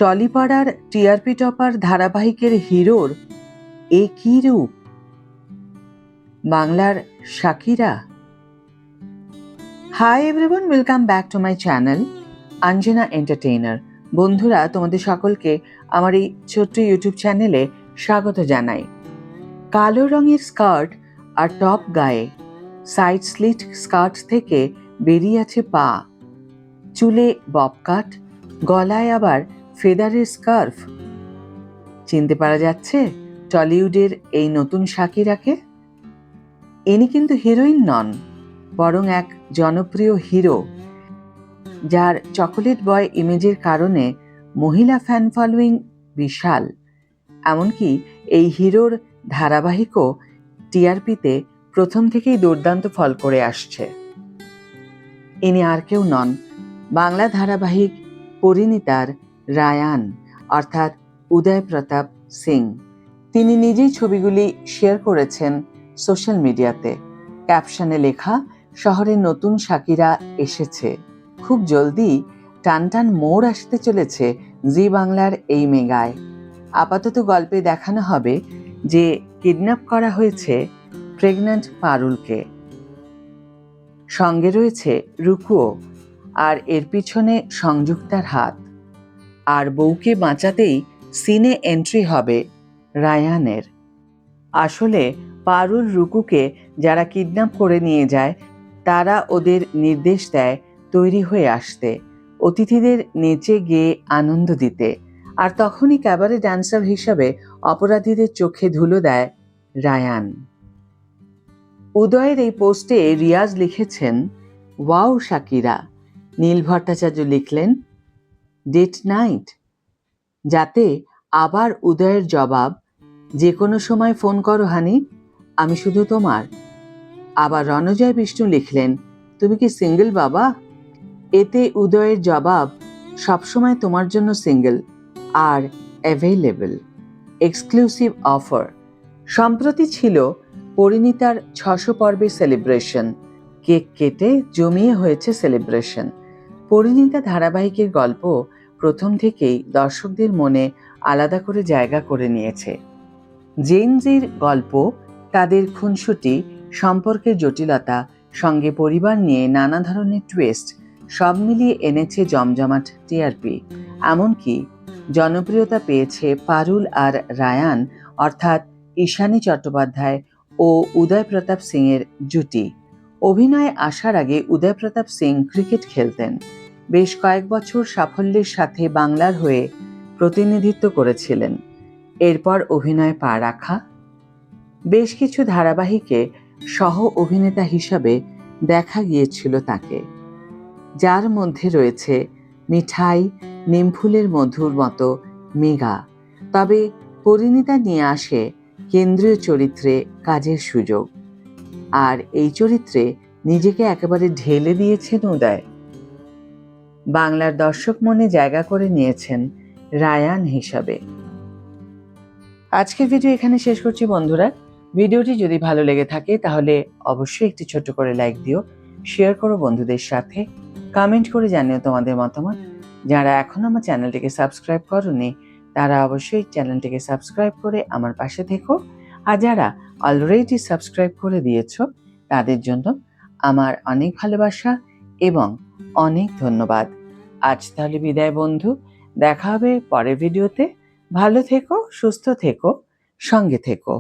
টলিপাড়ার TRP topper ধারাবাহিকের হিরোর এ কি রূপ? বাংলার Shakira. Hi everyone, welcome back to my channel Anjana entertainer. বন্ধুরা, তোমাদের সকলকে আমার এই ছোট্ট ইউটিউব চ্যানেলে স্বাগত জানাই। কালো রঙের স্কার্ট আর টপ গায়ে, সাইড স্লিট স্কার্ট থেকে বেরিয়ে আছে পা, চুলে ববকাট, গলায় আবার ফেদারের স্কার্ফ। চিনতে পারা যাচ্ছে টলিউডের এই নতুন শাকিরাকে? ইনি কিন্তু হিরোইন নন, বরং এক জনপ্রিয় হিরো, যার চকোলেট বয় ইমেজের কারণে মহিলা ফ্যান ফলোয়িং বিশাল। এমনকি এই হিরোর ধারাবাহিকও টিআরপিতে প্রথম থেকেই দুর্দান্ত ফল করে আসছে। ইনি আর কেউ নন, বাংলা ধারাবাহিক পরিণীতার রায়ান, অর্থাৎ উদয় প্রতাপ সিং। তিনি নিজেই ছবিগুলি শেয়ার করেছেন সোশ্যাল মিডিয়াতে। ক্যাপশনে লেখা, শহরে নতুন শাকিরা এসেছে, খুব জলদি টানটান মোড় আসতে চলেছে জি বাংলার এই মেগায়। আপাতত গল্পে দেখানো হবে যে কিডন্যাপ করা হয়েছে প্রেগন্যান্ট পারুলকে, সঙ্গে রয়েছে রুকুও, আর এর পিছনে সংযুক্তার হাত। আর বউকে বাঁচাতেই সিনে এন্ট্রি হবে রায়ানের। আসলে পারুল রুকুকে যারা কিডন্যাপ করে নিয়ে যায়, তারা ওদের নির্দেশ দেয় তৈরি হয়ে আসতে, অতিথিদের নেচে গেয়ে আনন্দ দিতে। আর তখনই ক্যাবারে ড্যান্সার হিসাবে অপরাধীদের চোখে ধুলো দেয় রায়ান। উদয়ের এই পোস্টে রিয়াজ লিখেছেন, ওয়াও শাকিরা। নীল ভট্টাচার্য লিখলেন, ডেট নাইট। যাতে আবার উদয়ের জবাব, যে কোনো সময় ফোন করো হানি, আমি শুধু তোমার। আবার রণজয় বিষ্ণু লিখলেন, তুমি কি সিঙ্গেল বাবা? এতে উদয়ের জবাব, সবসময় তোমার জন্য সিঙ্গেল আর অ্যাভেইলেবল, এক্সক্লুসিভ অফার। সম্প্রতি ছিল পরিণীতার 600 পর্বের সেলিব্রেশন। কেক কেটে জমিয়ে হয়েছে সেলিব্রেশন। পরিণীতা ধারাবাহিকের গল্প প্রথম থেকেই দর্শকদের মনে আলাদা করে জায়গা করে নিয়েছে। জেনজির গল্প, তাদের খুনসুটি, সম্পর্কের জটিলতা, সঙ্গে পরিবার নিয়ে নানা ধরনের টুইস্ট, সব মিলিয়ে এনেছে জমজমাট টিআরপি। এমনকি জনপ্রিয়তা পেয়েছে পারুল আর রায়ান, অর্থাৎ ঈশানী চট্টোপাধ্যায় ও উদয় প্রতাপ সিং এর জুটি। অভিনয়ে আসার আগে উদয় প্রতাপ সিং ক্রিকেট খেলতেন। বেশ কয়েক বছর সাফল্যের সাথে বাংলার হয়ে প্রতিনিধিত্ব করেছিলেন। এরপর অভিনয়ে পা রাখা, বেশ কিছু ধারাবাহিকে সহ অভিনেতা হিসাবে দেখা গিয়েছিল তাকে, যার মধ্যে রয়েছে মিঠাই, নিমফুলের মধুর মতো মেগা। তবে পরিণীতা নিয়ে আসে কেন্দ্রীয় চরিত্রে কাজের সুযোগ, আর এই চরিত্রে নিজেকে একেবারে ঢেলে দিয়েছেন উদয়। বাংলার দর্শক মনে জায়গা করে নিয়েছেন রায়ান হিসাবে। আজকের ভিডিও এখানে শেষ করছি বন্ধুরা। ভিডিওটি যদি ভালো লেগে থাকে তাহলে অবশ্যই একটি ছোট্ট করে লাইক দিও, শেয়ার করো বন্ধুদের সাথে, কমেন্ট করে জানিও তোমাদের মতামত। যারা এখনো আমার চ্যানেলটিকে সাবস্ক্রাইব করোনি, তারা অবশ্যই চ্যানেলটিকে সাবস্ক্রাইব করে আমার পাশে থেকো। আর যারা অলরেডি সাবস্ক্রাইব করে দিয়েছো, তাদের জন্য আমার অনেক ভালোবাসা এবং অনেক ধন্যবাদ। আজ তাহলে বিদায় বন্ধু, দেখা হবে পরের ভিডিওতে। ভালো থেকো, সুস্থ থেকো, সঙ্গে থেকো।